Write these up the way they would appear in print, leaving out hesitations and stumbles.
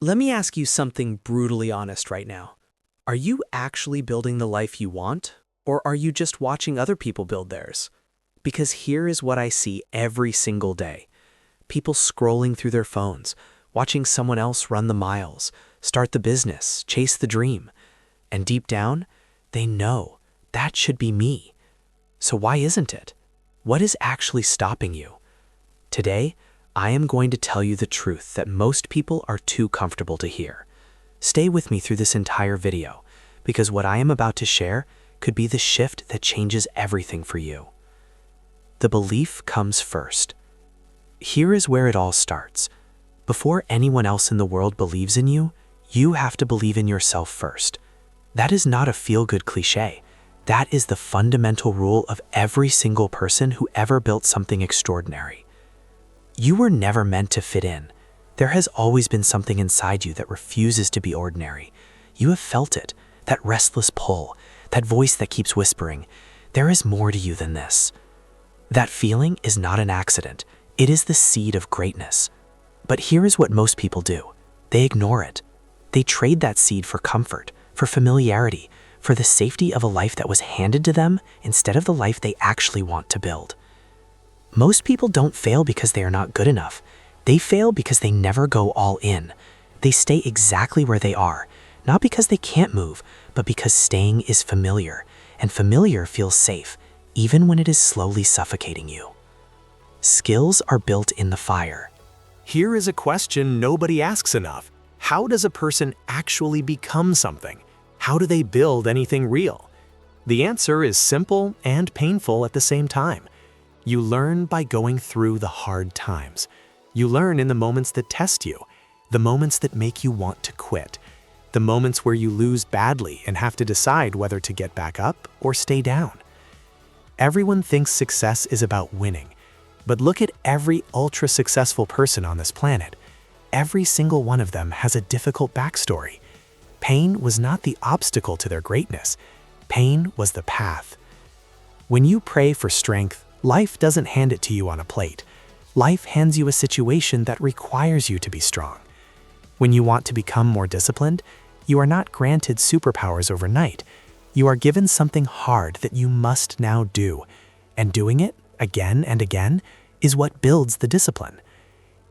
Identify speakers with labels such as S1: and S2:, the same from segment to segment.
S1: Let me ask you something brutally honest right now. Are you actually building the life you want, or are you just watching other people build theirs? Because here is what I see every single day. People scrolling through their phones, watching someone else run the miles, start the business, chase the dream. And deep down, they know that should be me. So why isn't it? What is actually stopping you? Today, I am going to tell you the truth that most people are too comfortable to hear. Stay with me through this entire video, because what I am about to share could be the shift that changes everything for you. The belief comes first. Here is where it all starts. Before anyone else in the world believes in you, you have to believe in yourself first. That is not a feel-good cliche. That is the fundamental rule of every single person who ever built something extraordinary. You were never meant to fit in. There has always been something inside you that refuses to be ordinary. You have felt it, that restless pull, that voice that keeps whispering, there is more to you than this. That feeling is not an accident. It is the seed of greatness. But here is what most people do. They ignore it. They trade that seed for comfort, for familiarity, for the safety of a life that was handed to them instead of the life they actually want to build. Most people don't fail because they are not good enough. They fail because they never go all in. They stay exactly where they are, not because they can't move, but because staying is familiar, and familiar feels safe, even when it is slowly suffocating you. Skills are built in the fire.
S2: Here is a question nobody asks enough. How does a person actually become something? How do they build anything real? The answer is simple and painful at the same time. You learn by going through the hard times. You learn in the moments that test you, the moments that make you want to quit, the moments where you lose badly and have to decide whether to get back up or stay down. Everyone thinks success is about winning, but look at every ultra-successful person on this planet. Every single one of them has a difficult backstory. Pain was not the obstacle to their greatness. Pain was the path. When you pray for strength, life doesn't hand it to you on a plate. Life hands you a situation that requires you to be strong. When you want to become more disciplined, you are not granted superpowers overnight. You are given something hard that you must now do, and doing it again and again is what builds the discipline.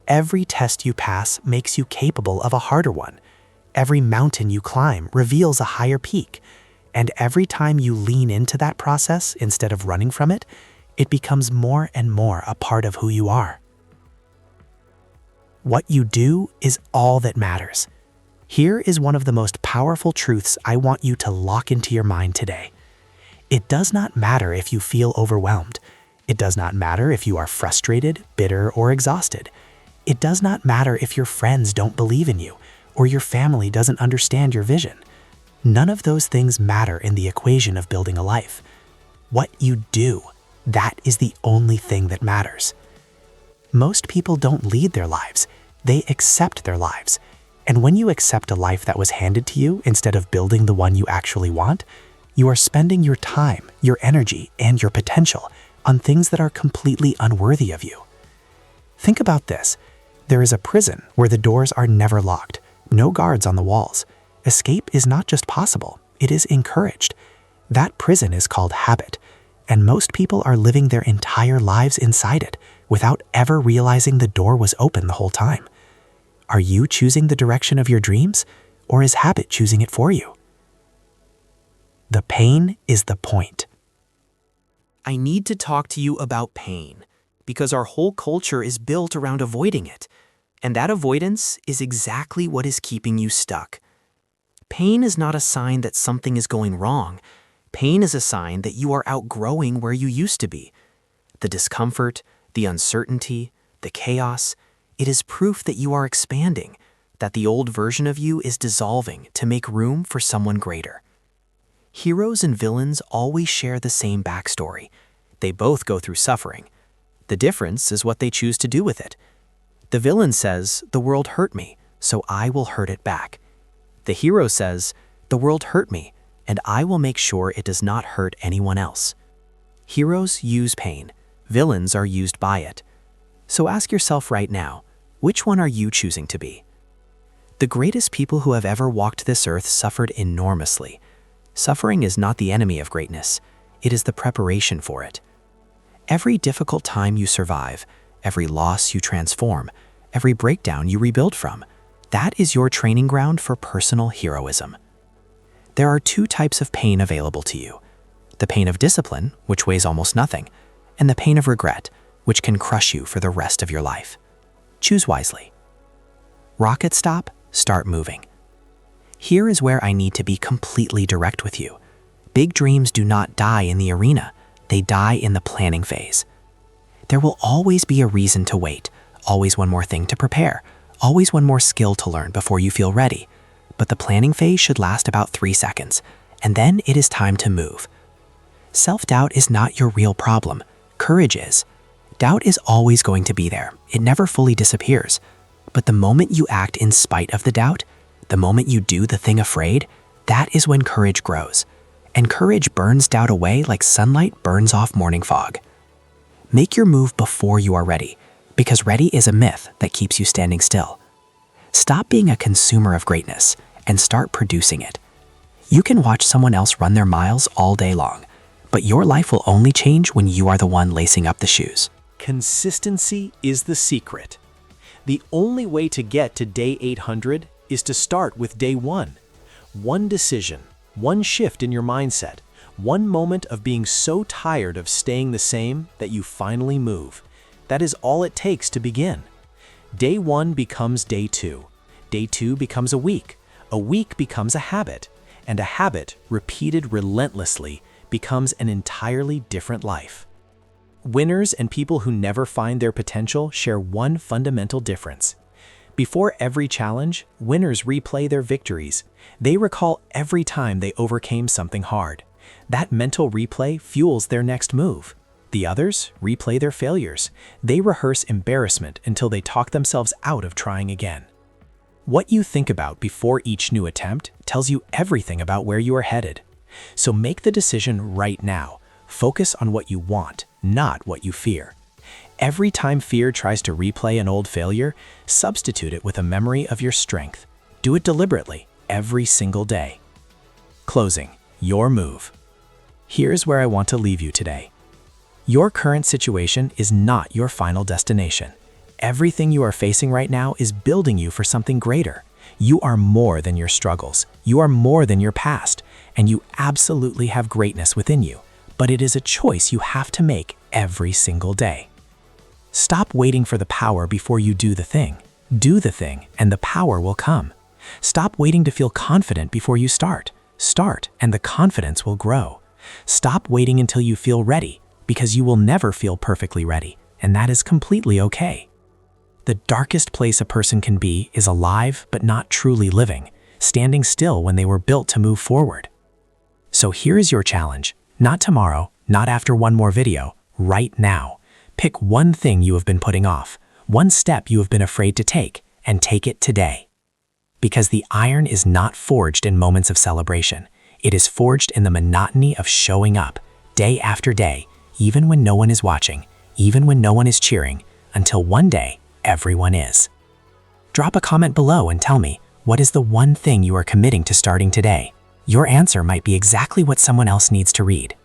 S2: Every test you pass makes you capable of a harder one. Every mountain you climb reveals a higher peak, and every time you lean into that process instead of running from it, it becomes more and more a part of who you are. What you do is all that matters. Here is one of the most powerful truths I want you to lock into your mind today. It does not matter if you feel overwhelmed. It does not matter if you are frustrated, bitter, or exhausted. It does not matter if your friends don't believe in you or your family doesn't understand your vision. None of those things matter in the equation of building a life. What you do, that is the only thing that matters. Most people don't lead their lives, they accept their lives. And when you accept a life that was handed to you instead of building the one you actually want, you are spending your time, your energy, and your potential on things that are completely unworthy of you. Think about this. There is a prison where the doors are never locked, no guards on the walls. Escape is not just possible, it is encouraged. That prison is called habit, and most people are living their entire lives inside it without ever realizing the door was open the whole time. Are you choosing the direction of your dreams, or is habit choosing it for you? The pain is the point.
S1: I need to talk to you about pain, because our whole culture is built around avoiding it, and that avoidance is exactly what is keeping you stuck. Pain is not a sign that something is going wrong. Pain is a sign that you are outgrowing where you used to be. The discomfort, the uncertainty, the chaos, it is proof that you are expanding, that the old version of you is dissolving to make room for someone greater. Heroes and villains always share the same backstory. They both go through suffering. The difference is what they choose to do with it. The villain says, "The world hurt me, so I will hurt it back." The hero says, "The world hurt me, and I will make sure it does not hurt anyone else." Heroes use pain. Villains are used by it. So ask yourself right now, which one are you choosing to be? The greatest people who have ever walked this earth suffered enormously. Suffering is not the enemy of greatness. It is the preparation for it. Every difficult time you survive, every loss you transform, every breakdown you rebuild from, that is your training ground for personal heroism. There are two types of pain available to you: the pain of discipline, which weighs almost nothing, and the pain of regret, which can crush you for the rest of your life. Choose wisely. Rocket stop, start moving. Here is where I need to be completely direct with you. Big dreams do not die in the arena, they die in the planning phase. There will always be a reason to wait, always one more thing to prepare, always one more skill to learn before you feel ready. But the planning phase should last about 3 seconds, and then it is time to move. Self-doubt is not your real problem. Courage is. Doubt is always going to be there. It never fully disappears. But the moment you act in spite of the doubt, the moment you do the thing afraid, that is when courage grows. And courage burns doubt away like sunlight burns off morning fog. Make your move before you are ready, because ready is a myth that keeps you standing still. Stop being a consumer of greatness and start producing it. You can watch someone else run their miles all day long, but your life will only change when you are the one lacing up the shoes.
S2: Consistency is the secret. The only way to get to day 800 is to start with day 1. One decision, one shift in your mindset, one moment of being so tired of staying the same that you finally move. That is all it takes to begin. Day 1 becomes day 2. Day 2 becomes a week becomes a habit, and a habit, repeated relentlessly, becomes an entirely different life. Winners and people who never find their potential share one fundamental difference. Before every challenge, winners replay their victories. They recall every time they overcame something hard. That mental replay fuels their next move. The others replay their failures. They rehearse embarrassment until they talk themselves out of trying again. What you think about before each new attempt tells you everything about where you are headed. So make the decision right now. Focus on what you want, not what you fear. Every time fear tries to replay an old failure, substitute it with a memory of your strength. Do it deliberately, every single day. Closing, your move. Here's where I want to leave you today. Your current situation is not your final destination. Everything you are facing right now is building you for something greater. You are more than your struggles. You are more than your past, and you absolutely have greatness within you. But it is a choice you have to make every single day. Stop waiting for the power before you do the thing. Do the thing, and the power will come. Stop waiting to feel confident before you start. Start, and the confidence will grow. Stop waiting until you feel ready, because you will never feel perfectly ready, and that is completely okay. The darkest place a person can be is alive but not truly living, standing still when they were built to move forward. So here is your challenge. Not tomorrow, not after one more video, right now. Pick one thing you have been putting off, one step you have been afraid to take, and take it today. Because the iron is not forged in moments of celebration. It is forged in the monotony of showing up, day after day, even when no one is watching, even when no one is cheering, until one day, everyone is. Drop a comment below and tell me, what is the one thing you are committing to starting today? Your answer might be exactly what someone else needs to read.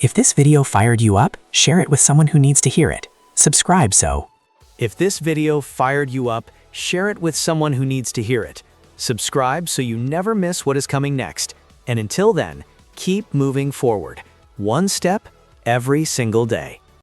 S2: If this video fired you up, share it with someone who needs to hear it. Subscribe so. If this video fired you up, share it with someone who needs to hear it. Subscribe so you never miss what is coming next. And until then, keep moving forward, one step every single day.